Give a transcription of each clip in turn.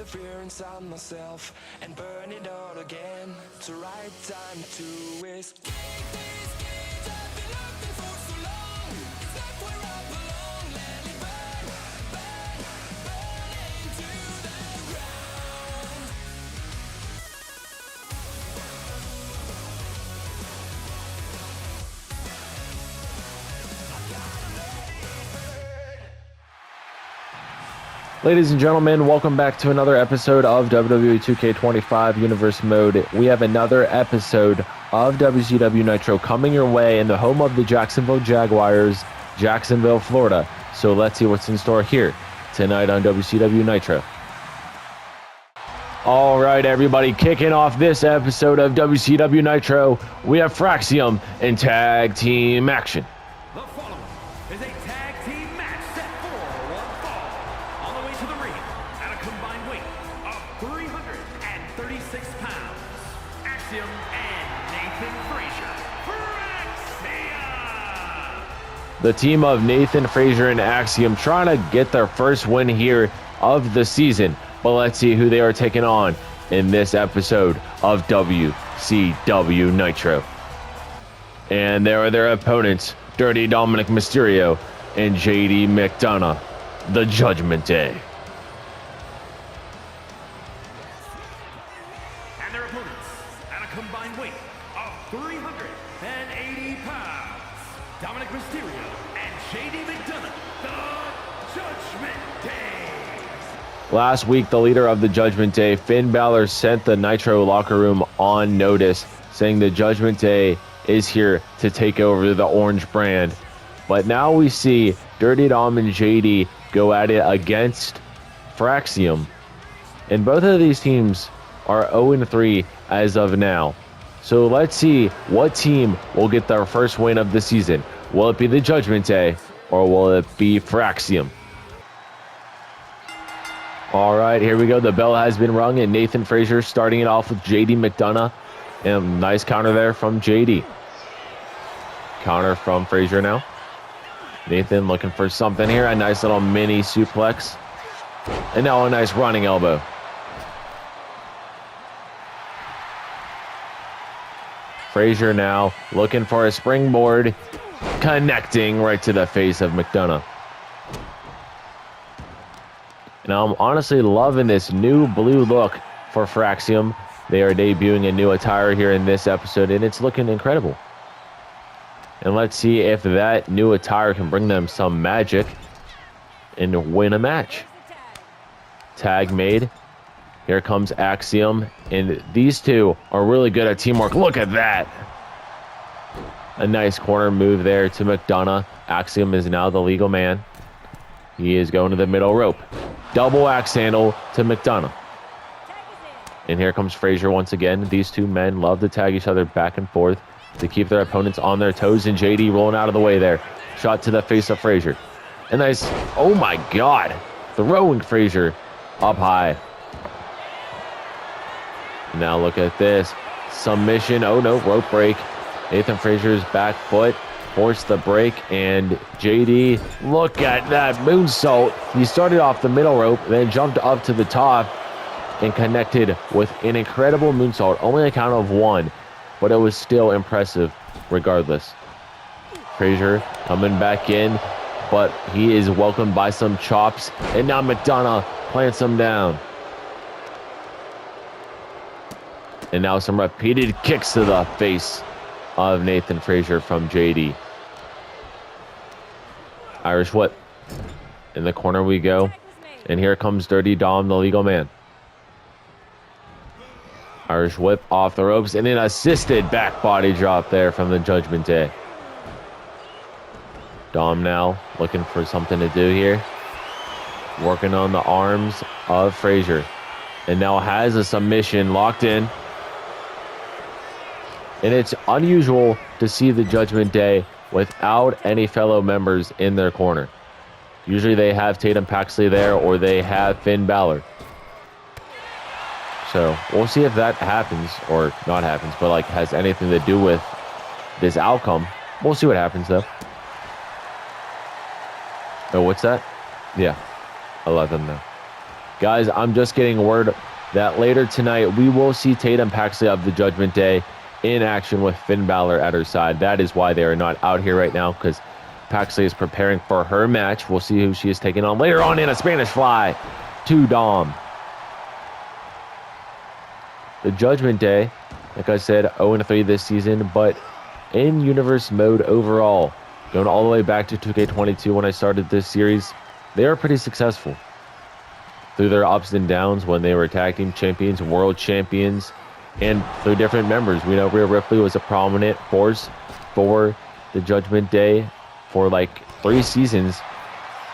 the fear inside myself and burn it all again. It's the right time to escape these games I've been looking for so long. It's not where I belong. Let it burn, burn, burn into the ground. Ladies and gentlemen, welcome back to another episode of Wwe 2K25 Universe Mode. We have another episode of Wcw Nitro coming your way in the home of the Jacksonville Jaguars, Jacksonville, Florida. So let's see what's in store here tonight on Wcw Nitro. All right, everybody, kicking off this episode of WCW Nitro, we have Fraxiom in tag team action. The following is a tag team match set for one fall. On the way to the ring at a combined weight of 336 pounds, Fraxiom and Nathan Frazier. Fraxiom! The team of Nathan Frazier and Fraxiom trying to get their first win here of the season. But let's see who they are taking on in this episode of WCW Nitro. And there are their opponents, Dirty Dominic Mysterio and JD McDonough, the Judgment Day. And their opponents at a combined weight of 380 pounds, Dominic Mysterio and JD McDonough, the Judgment Day. Last week, the leader of the Judgment Day, Finn Balor, sent the Nitro locker room on notice, saying the Judgment Day is here to take over the orange brand. But now we see Dirty Dom and JD go at it against Fraxiom. And both of these teams are 0-3 as of now. So let's see what team will get their first win of the season. Will it be the Judgment Day or will it be Fraxiom? All right, here we go. The bell has been rung, and Nathan Frazier starting it off with JD McDonough. And a nice counter there from JD. Counter from Frazier now. Nathan looking for something here. A nice little mini suplex. And now a nice running elbow. Frazier now looking for a springboard. Connecting right to the face of McDonough. Now, I'm honestly loving this new blue look for Fraxiom. They are debuting a new attire here in this episode, and it's looking incredible. And let's see if that new attire can bring them some magic and win a match. Tag made. Here comes Fraxiom, and these two are really good at teamwork. Look at that. A nice corner move there to McDonough. Fraxiom is now the legal man. He is going to the middle rope. Double axe handle to McDonough. And here comes Frazier once again. These two men love to tag each other back and forth to keep their opponents on their toes. And JD rolling out of the way there. Shot to the face of Frazier. And nice, oh my God. Throwing Frazier up high. Now look at this. Submission, oh no, rope break. Nathan Frazier's back foot. Forced the break, and JD, look at that moonsault. He started off the middle rope, then jumped up to the top and connected with an incredible moonsault. Only a count of one, but it was still impressive regardless. Frazier coming back in, but he is welcomed by some chops, and now McDonough plants him down. And now some repeated kicks to the face of Nathan Frazier from JD. Irish whip. In the corner we go. And here comes Dirty Dom, the legal man. Irish whip off the ropes. And an assisted back body drop there from the Judgment Day. Dom now looking for something to do here. Working on the arms of Frazier. And now has a submission locked in. And it's unusual to see the Judgment Day without any fellow members in their corner. Usually they have Tatum, Paxley there, or they have Finn Balor. So we'll see if that happens, or not happens, but like has anything to do with this outcome. We'll see what happens though. Oh, what's that? Yeah, 11 now. Guys, I'm just getting word that later tonight we will see Tatum Paxley of the Judgment Day in action with Finn Balor at her side. That is why they are not out here right now, because Paxley is preparing for her match. We'll see who she is taking on later on in a Spanish Fly to Dom. The Judgment Day, like I said, 0-3 this season, but in universe mode overall, going all the way back to 2K22 when I started this series, they are pretty successful. Through their ups and downs when they were tag team champions, world champions, and through different members. We know Rhea Ripley was a prominent force for the Judgment Day for like 3 seasons,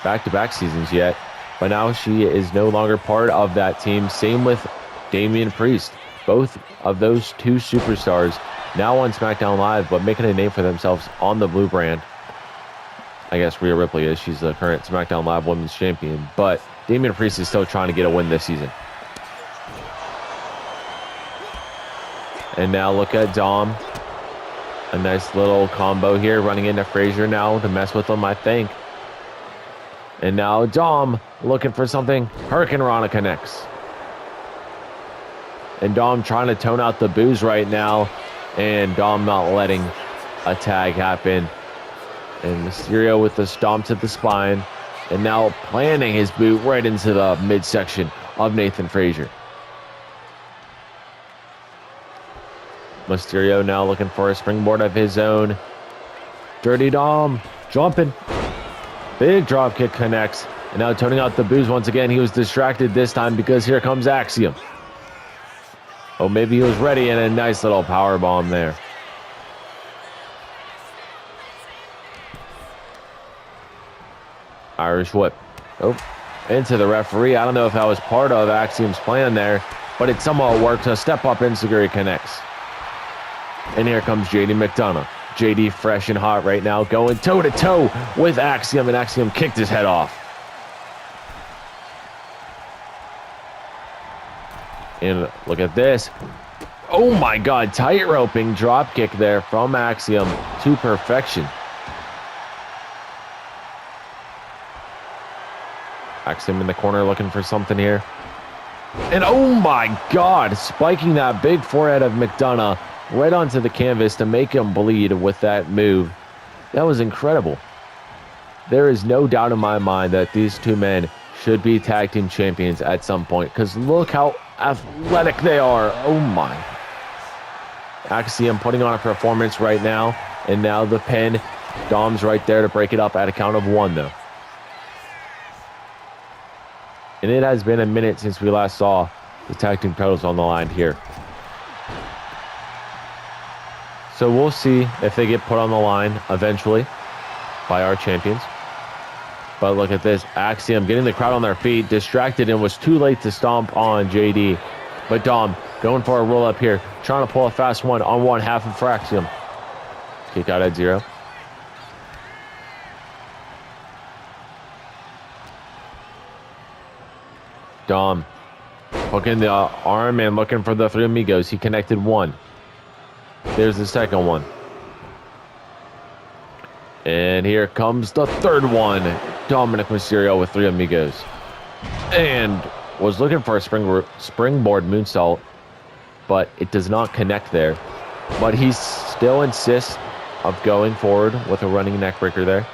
back-to-back seasons yet, but now she is no longer part of that team. Same with Damian Priest. Both of those 2 superstars now on SmackDown Live, but making a name for themselves on the Blue brand. I guess Rhea Ripley is. She's the current SmackDown Live Women's Champion, but Damian Priest is still trying to get a win this season. And now look at Dom. A nice little combo here, running into Frazier now to mess with him, I think. And now Dom looking for something. Hurricane Rana connects. And Dom trying to tone out the boos right now. And Dom not letting a tag happen. And Mysterio with the stomp to the spine. And now planting his boot right into the midsection of Nathan Frazier. Mysterio now looking for a springboard of his own. Dirty Dom jumping. Big drop kick connects. And now toning out the boos once again. He was distracted this time because here comes Axiom. Oh, maybe he was ready, and a nice little power bomb there. Irish whip. Oh, into the referee. I don't know if that was part of Axiom's plan there, but it somewhat worked. A step up Enziguri connects. And here comes JD McDonough. JD fresh and hot right now, going toe-to-toe with Axiom, and Axiom kicked his head off. And look at this. Oh my God, tight-roping drop kick there from Axiom to perfection. Axiom in the corner looking for something here. And oh my God, spiking that big forehead of McDonough right onto the canvas to make him bleed with that move. That was incredible. There is no doubt in my mind that these 2 men should be tag team champions at some point, because look how athletic they are. Oh my. Axiom putting on a performance right now, and now the pin. Dom's right there to break it up at a count of 1 though. And it has been a minute since we last saw the tag team titles on the line here. So we'll see if they get put on the line eventually by our champions. But look at this. Axiom getting the crowd on their feet, distracted, and was too late to stomp on JD. But Dom going for a roll up here, trying to pull a fast one on one half of Fraxiom. Kick out at 0. Dom hooking the arm and looking for the 3 amigos. He connected 1. There's the second one. And here comes the 3rd one. Dominic Mysterio with 3 amigos. And was looking for a springboard moonsault, but it does not connect there. But he still insists of going forward with a running neckbreaker there.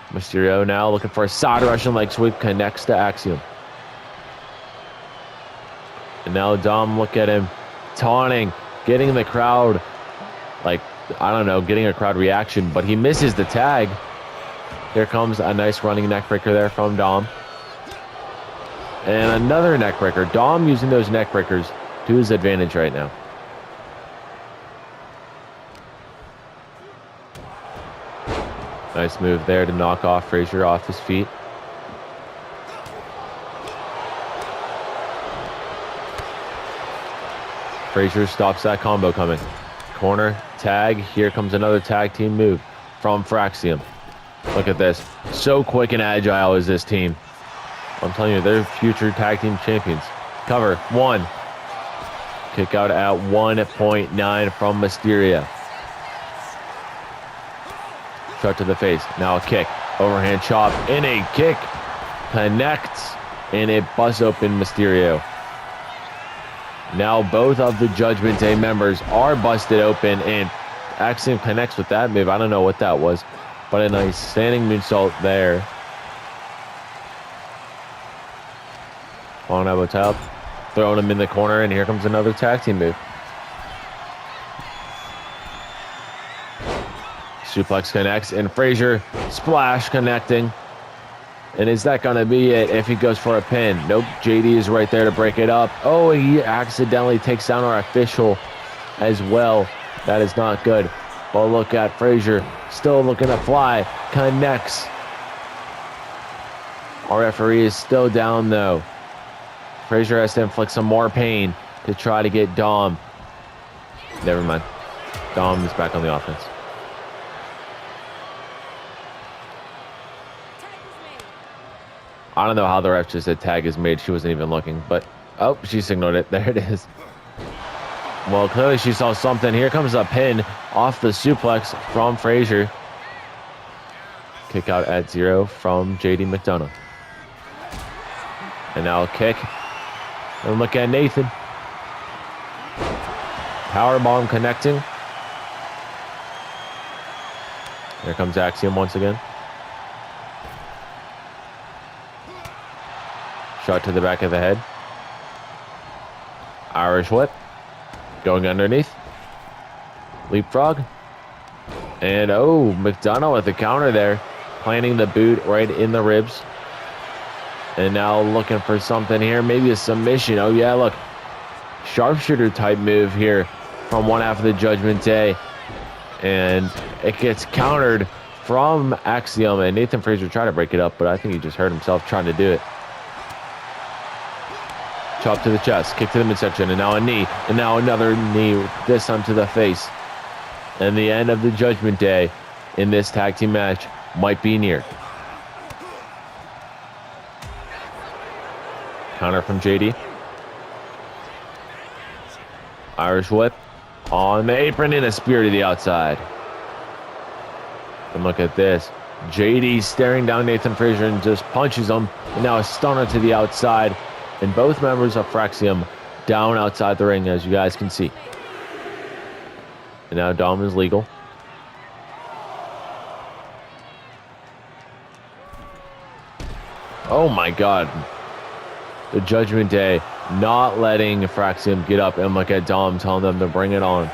Mysterio now looking for a side Russian leg sweep, connects to Axiom. And now Dom, look at him taunting, getting the crowd, like, I don't know, getting a crowd reaction, but he misses the tag. Here comes a nice running neckbreaker there from Dom. And another neckbreaker. Dom using those neckbreakers to his advantage right now. Nice move there to knock off Frazier off his feet. Frazier stops that combo coming. Corner, tag. Here comes another tag team move from Fraxiom. Look at this. So quick and agile is this team. I'm telling you, they're future tag team champions. Cover, 1. Kick out at 1.9 from Mysterio. Shot to the face. Now a kick. Overhand chop and a kick connects, and it busts open Mysterio. Now both of the Judgment Day members are busted open, and Axiom connects with that move. I don't know what that was, but a nice standing moonsault there. On elbow top, throwing him in the corner, and here comes another tag team move. Suplex connects, and Frazier splash connecting. And is that going to be it if he goes for a pin? Nope, JD is right there to break it up. Oh, he accidentally takes down our official as well. That is not good. But look at Frazier, still looking to fly, connects. Our referee is still down though. Frazier has to inflict some more pain to try to get Dom. Never mind. Dom is back on the offense. I don't know how the ref just said tag is made. She wasn't even looking, but oh, she signaled it. There it is. Well, clearly she saw something. Here comes a pin off the suplex from Frazier. Kick out at 0 from JD McDonough. And now a kick. And look at Nathan. Powerbomb connecting. Here comes Axiom once again. Shot to the back of the head. Irish whip. Going underneath. Leapfrog. And oh, McDonough with the counter there. Planting the boot right in the ribs. And now looking for something here. Maybe a submission. Oh yeah, look. Sharpshooter type move here from one half of the Judgment Day. And it gets countered from Axiom. And Nathan Frazier tried to break it up, but I think he just hurt himself trying to do it. Chop to the chest, kick to the midsection, and now a knee, and now another knee, this time to the face. And the end of the Judgment Day in this tag team match might be near. Counter from JD. Irish whip on the apron and a spear to the outside. And look at this. JD staring down Nathan Frazier and just punches him. And now a stunner to the outside. And both members of Fraxiom down outside the ring, as you guys can see. And now Dom is legal. Oh my God. The Judgment Day not letting Fraxiom get up, and look at Dom telling them to bring it on.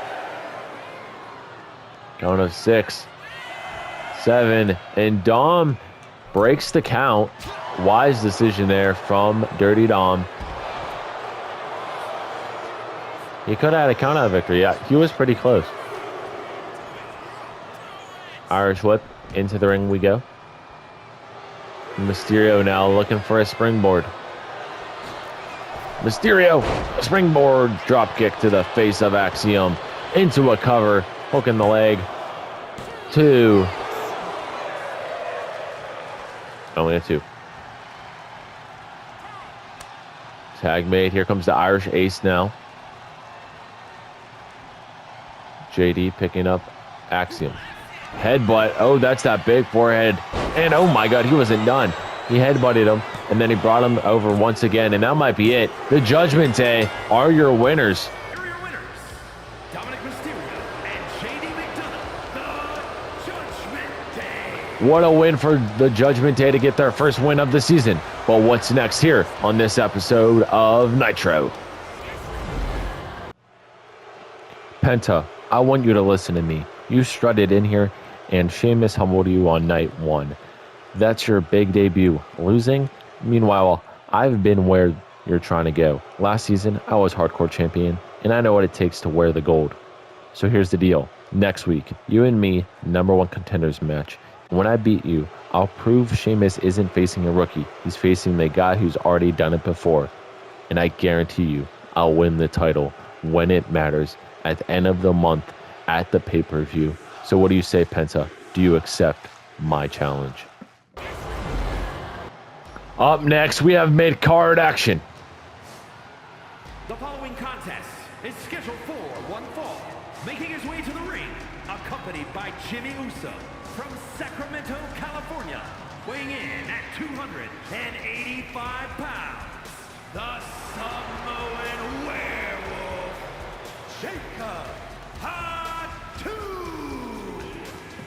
Count of 6, 7, and Dom breaks the count. Wise decision there from Dirty Dom. He could have had a count out victory. Yeah, he was pretty close. Irish whip into the ring we go. Mysterio now looking for a springboard. Mysterio, springboard drop kick to the face of Axiom. Into a cover, hooking the leg. 2. Only a 2. Tag made. Here comes the Irish Ace now. JD picking up Axiom. Headbutt. Oh, that's that big forehead. And oh my God, he wasn't done. He headbutted him, and then he brought him over once again, and that might be it. The Judgment Day are your winners. Here are your winners, Dominic Mysterio and JD McDonough, the Judgment Day. What a win for the Judgment Day to get their first win of the season. But what's next here on this episode of Nitro? Penta, I want you to listen to me. You strutted in here, and Sheamus humbled you on night 1. That's your big debut. Losing? Meanwhile, I've been where you're trying to go. Last season, I was hardcore champion, and I know what it takes to wear the gold. So here's the deal. Next week, you and me, #1 contenders match. When I beat you, I'll prove Sheamus isn't facing a rookie. He's facing the guy who's already done it before. And I guarantee you, I'll win the title when it matters at the end of the month at the pay-per-view. So what do you say, Penta? Do you accept my challenge? Up next, we have mid-card action. The following contest is scheduled for one fall. Making his way to the ring, accompanied by Jimmy Uso from Sacramento, California, Weighing in at 285 pounds, the Samoan werewolf, Jacob Fatu.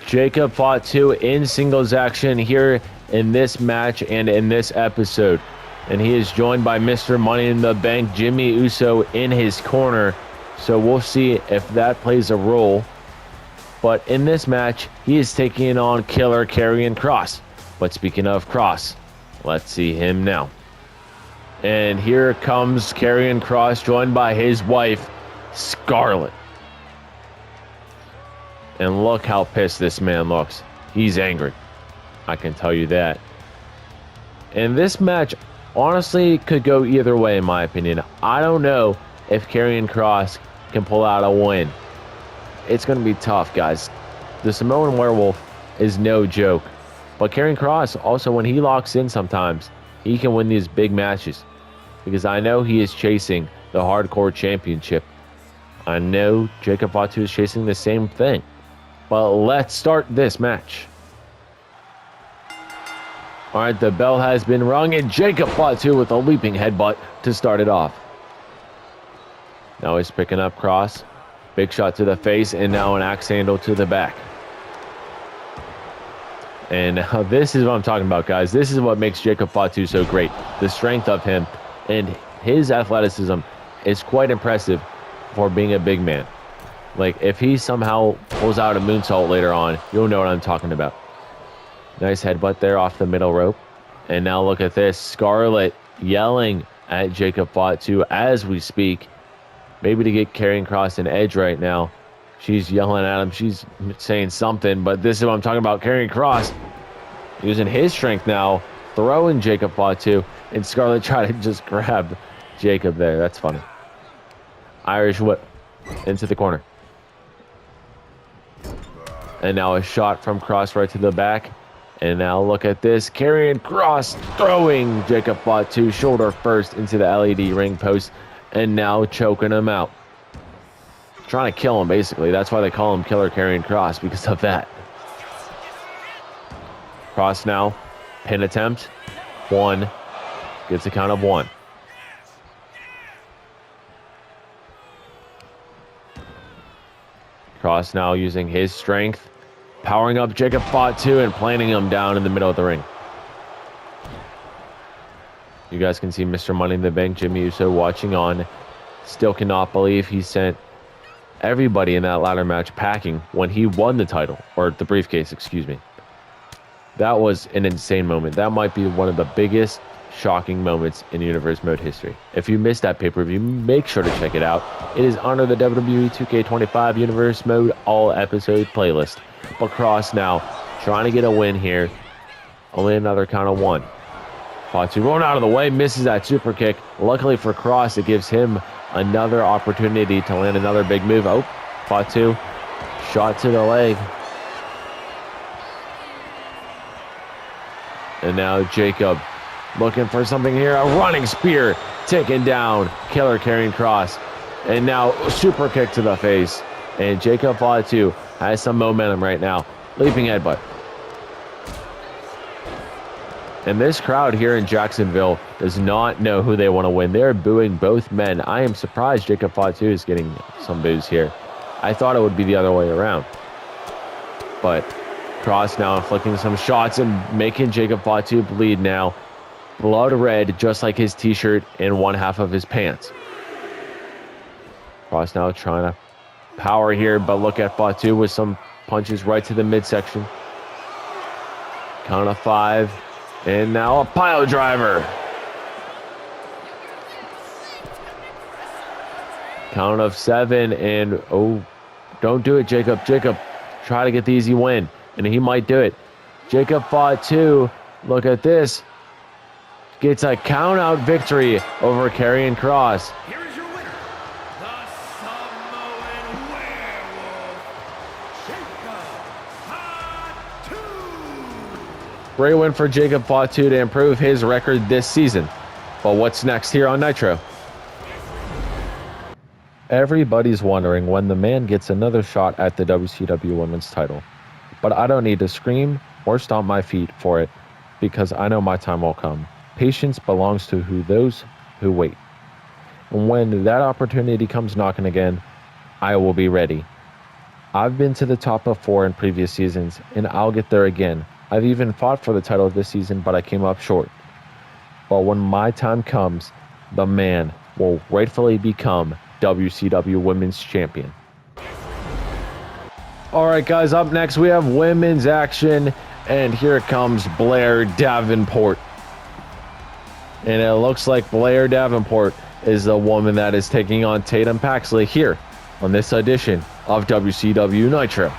Jacob Fatu in singles action here in this match and in this episode. And he is joined by Mr. Money in the Bank, Jimmy Uso, in his corner. So we'll see if that plays a role. But in this match, he is taking on Killer Karrion Kross. But speaking of Kross, let's see him now. And here comes Karrion Kross, joined by his wife, Scarlett. And look how pissed this man looks. He's angry. I can tell you that. And this match honestly could go either way, in my opinion. I don't know if Karrion Kross can pull out a win. It's going to be tough, guys. The Samoan werewolf is no joke. But Karrion Kross, also, when he locks in sometimes, he can win these big matches. Because I know he is chasing the Hardcore Championship. I know Jacob Fatu is chasing the same thing. But let's start this match. All right, the bell has been rung, and Jacob Fatu with a leaping headbutt to start it off. Now he's picking up Kross. Big shot to the face, and now an axe handle to the back. And this is what I'm talking about, guys. This is what makes Jacob Fatu so great. The strength of him and his athleticism is quite impressive for being a big man. Like, if he somehow pulls out a moonsault later on, you'll know what I'm talking about. Nice headbutt there off the middle rope. And now look at this. Scarlett yelling at Jacob Fatu as we speak. Maybe to get Karrion Kross an edge right now. She's yelling at him. She's saying something. But this is what I'm talking about. Karrion Kross using his strength now. Throwing Jacob Fatu. And Scarlett trying to just grab Jacob there. That's funny. Irish whip into the corner. And now a shot from Kross right to the back. And now look at this. Karrion Kross throwing Jacob Fatu shoulder first into the LED ring post. And now choking him out. Trying to kill him, basically. That's why they call him Killer Karrion Kross, because of that. Kross now. Pin attempt. 1. Gets a count of 1. Kross now using his strength. Powering up Jacob Fatu and planting him down in the middle of the ring. You guys can see Mr. Money in the Bank, Jimmy Uso, watching on. Still cannot believe he sent everybody in that ladder match packing when he won the title, or the briefcase, excuse me. That was an insane moment. That might be one of the biggest shocking moments in Universe Mode history. If you missed that pay-per-view, make sure to check it out. It is under the WWE 2K25 Universe Mode all episode playlist. But Kross now trying to get a win here. Only another count of 1. Fatu rolling out of the way, misses that super kick. Luckily for Kross, it gives him another opportunity to land another big move. Oh, Fatu, shot to the leg. And now Jacob looking for something here. A running spear taking down Killer Karrion Kross. And now super kick to the face. And Jacob Fatu has some momentum right now. Leaping headbutt. And this crowd here in Jacksonville does not know who they want to win. They're booing both men. I am surprised Jacob Fatu is getting some boos here. I thought it would be the other way around. But Kross now inflicting some shots and making Jacob Fatu bleed now. Blood red, just like his t-shirt and one half of his pants. Kross now trying to power here, but look at Fatu with some punches right to the midsection. Count of 5. And now a pile driver. Count of 7. And, oh, don't do it, Jacob. Jacob, try to get the easy win. And he might do it. Jacob Fatu, look at this. Gets a count-out victory over Karrion Kross. Here is your winner, the Samoan werewolf, Jacob Fatu. Great win for Jacob Fatu to improve his record this season. But what's next here on Nitro? Everybody's wondering when the man gets another shot at the WCW Women's title. But I don't need to scream or stomp my feet for it. because I know my time will come. Patience belongs to those who wait. And when that opportunity comes knocking again, I will be ready. I've been to the top of 4 in previous seasons, and I'll get there again. I've even fought for the title this season, but I came up short. But when my time comes, the man will rightfully become WCW Women's Champion. Alright guys, up next we have women's action, and here comes Blair Davenport. And it looks like Blair Davenport is the woman that is taking on Tatum Paxley here on this edition of WCW Nitro.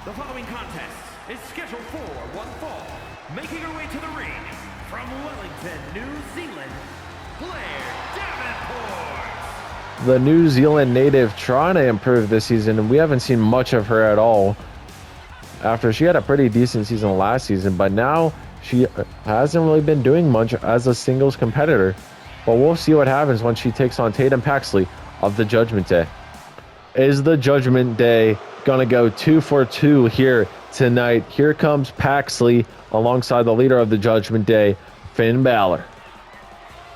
The following contest is scheduled for one fall. Making her way to the ring from Wellington, New Zealand, Blair Davenport. The New Zealand native trying to improve this season, and we haven't seen much of her at all after she had a pretty decent season last season, but now she hasn't really been doing much as a singles competitor. But we'll see what happens when she takes on Tatum Paxley of the Judgment Day. Is the Judgment Day gonna go 2 for 2 here tonight? Here comes Paxley alongside the leader of the Judgment Day, Finn Balor.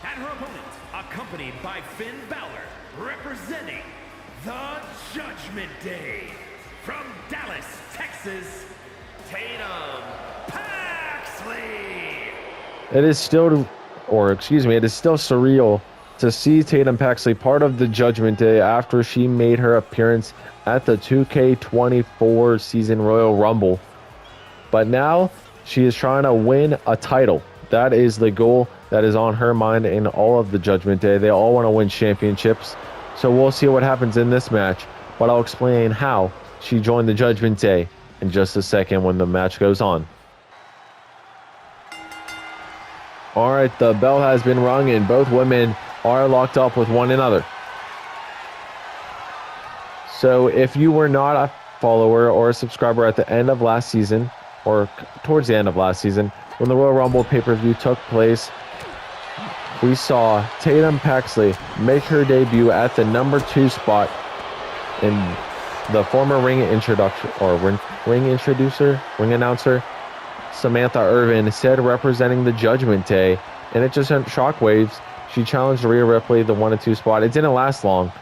And her opponent, accompanied by Finn Balor, representing the Judgment Day. From Dallas, Texas, Tatum Paxley. It is still surreal to see Tatum Paxley part of the Judgment Day after she made her appearance at the 2K24 season Royal Rumble. But now she is trying to win a title. That is the goal that is on her mind in all of the Judgment Day. They all want to win championships. So we'll see what happens in this match. But I'll explain how she joined the Judgment Day in just a second when the match goes on. Alright, the bell has been rung and both women are locked up with one another. So if you were not a follower or a subscriber at the end of last season, or towards the end of last season, when the Royal Rumble pay-per-view took place, we saw Tatum Paxley make her debut at the number 2 spot, in the former ring announcer Samantha Irvin said, representing the Judgment Day, and it just sent shockwaves. She challenged Rhea Ripley the 1 and 2 spot. It didn't last long,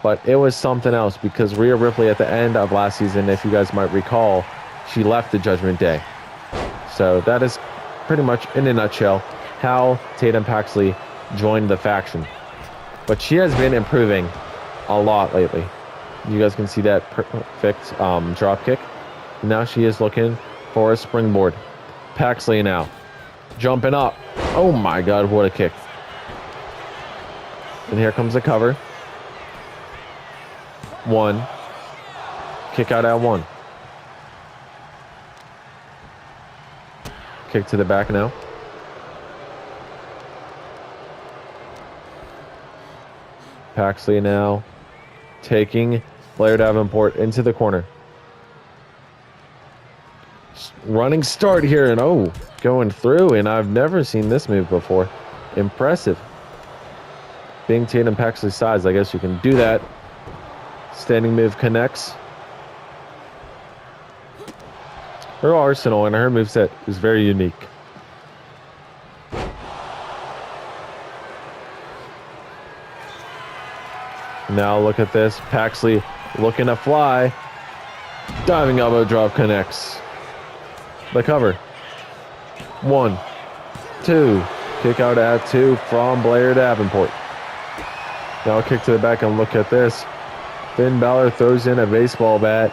but it was something else because Rhea Ripley at the end of last season, if you guys might recall, she left the Judgment Day. So that is pretty much in a nutshell how Tatum Paxley joined the faction. But she has been improving a lot lately. You guys can see that perfect drop kick. Now she is looking for a springboard. Paxley now jumping up. Oh my god, what a kick. And here comes the cover. 1. Kick out at 1. Kick to the back now. Paxley now taking Blair Davenport into the corner. Running start here, and going through, and I've never seen this move before. Impressive. Being Tatum Paxley's size, I guess you can do that. Standing move connects. Her arsenal and her moveset is very unique. Now look at this. Paxley looking to fly. Diving elbow drop connects. The cover. 1, 2. Kick out at 2 from Blair Davenport. Now a kick to the back, and look at this. Finn Balor throws in a baseball bat,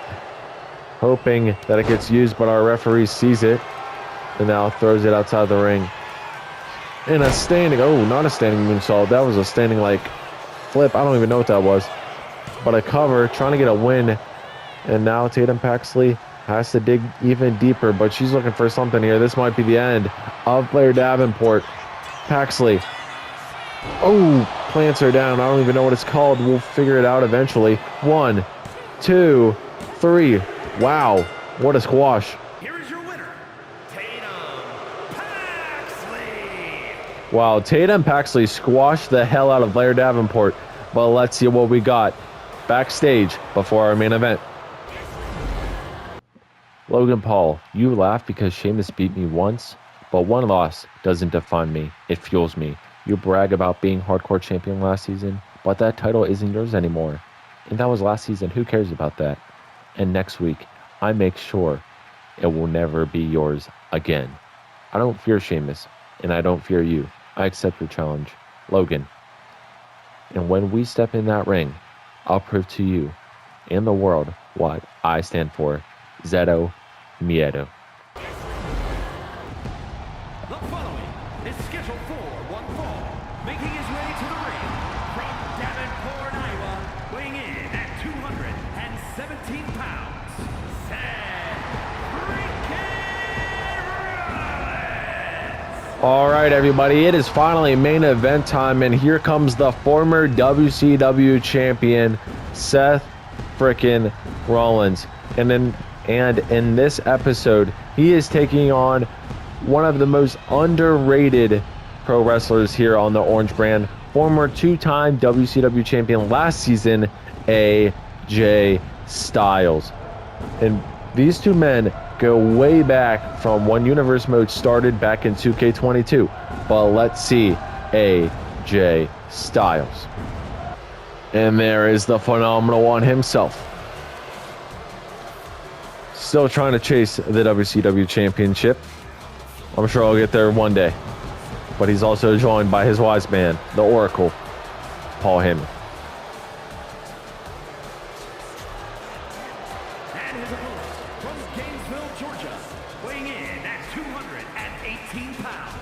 hoping that it gets used, but our referee sees it and now throws it outside the ring. And a standing, not a standing moonsault. That was a standing flip. I don't even know what that was. But a cover, trying to get a win. And now Tatum Paxley has to dig even deeper, but she's looking for something here. This might be the end of Blair Davenport. Paxley. Plants her down. I don't even know what it's called. We'll figure it out eventually. 1, 2, 3. Wow. What a squash. Here is your winner, Tatum Paxley. Wow, Tatum Paxley squashed the hell out of Blair Davenport. But let's see what we got backstage before our main event. Logan Paul, you laugh because Sheamus beat me once, but one loss doesn't define me. It fuels me. You brag about being hardcore champion last season, but that title isn't yours anymore. And that was last season. Who cares about that? And next week, I make sure it will never be yours again. I don't fear Sheamus, and I don't fear you. I accept your challenge, Logan. And when we step in that ring, I'll prove to you and the world what I stand for. Zero Miedo. The following is scheduled for one fall, making his way to the ring from Davenport, Iowa, weighing in at 217 pounds, Seth Freakin. All right, everybody, it is finally main event time, and here comes the former WCW champion, Seth Freakin Rollins. And in this episode, he is taking on one of the most underrated pro wrestlers here on the Orange brand, former two-time WCW champion last season, AJ Styles. And these two men go way back from when Universe Mode started back in 2K22. But let's see AJ Styles. And there is the phenomenal one himself. Still trying to chase the WCW championship. I'm sure I'll get there one day. But he's also joined by his wise man, the Oracle, Paul Heyman. And his opponent from Gainesville, Georgia, weighing in at 218 pounds,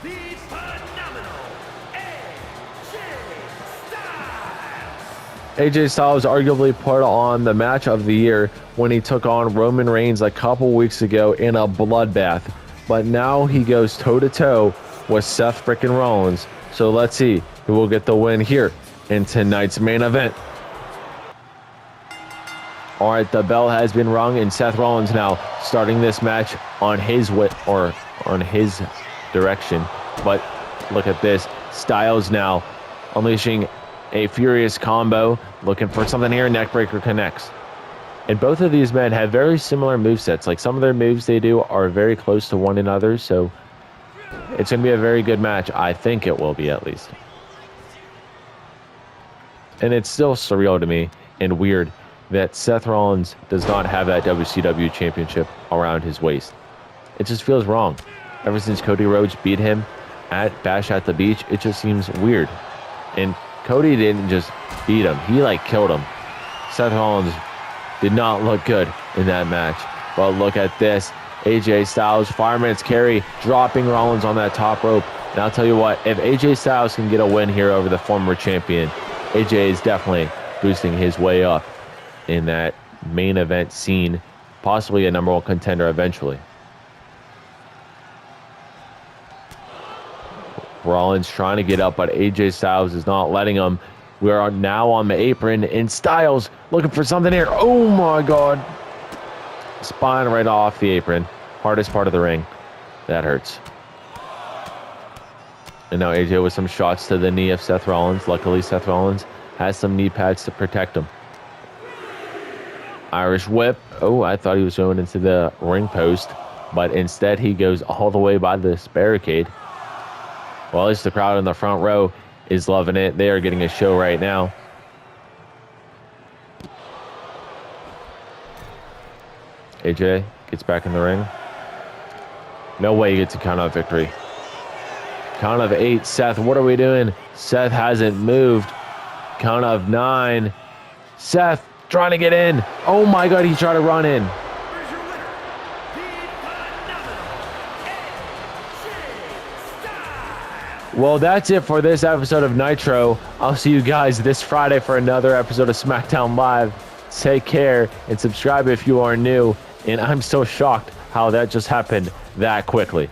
the phenomenal AJ Styles. AJ Styles arguably put on the match of the year when he took on Roman Reigns a couple weeks ago in a bloodbath. But now he goes toe-to-toe with Seth freaking Rollins. So let's see who will get the win here in tonight's main event. All right, the bell has been rung, and Seth Rollins now starting this match on his direction. But look at this. Styles now unleashing a furious combo, looking for something here. Neckbreaker connects. And both of these men have very similar movesets. Like, some of their moves they do are very close to one another. So it's going to be a very good match. I think it will be, at least. And it's still surreal to me and weird that Seth Rollins does not have that WCW championship around his waist. It just feels wrong. Ever since Cody Rhodes beat him at Bash at the Beach, it just seems weird. And Cody didn't just beat him. He, killed him. Seth Rollins did not look good in that match. But look at this. AJ Styles, fireman's carry, dropping Rollins on that top rope. And I'll tell you what, if AJ Styles can get a win here over the former champion, AJ is definitely boosting his way up in that main event scene, possibly a number one contender eventually. Rollins trying to get up, but AJ Styles is not letting him. We are now on the apron, and Styles looking for something here. Oh my God. Spine right off the apron. Hardest part of the ring. That hurts. And now AJ with some shots to the knee of Seth Rollins. Luckily, Seth Rollins has some knee pads to protect him. Irish whip. Oh, I thought he was going into the ring post, but instead he goes all the way by this barricade. Well, at least the crowd in the front row is loving it. They are getting a show right now. AJ gets back in the ring. No way he gets a count out victory. Count of 8. Seth, what are we doing? Seth hasn't moved. Count of 9. Seth trying to get in. Oh my God, he tried to run in. Here's your winner, the phenomenal AJ Styles. Well, that's it for this episode of Nitro. I'll see you guys this Friday for another episode of SmackDown Live. Take care and subscribe if you are new. And I'm so shocked how that just happened that quickly.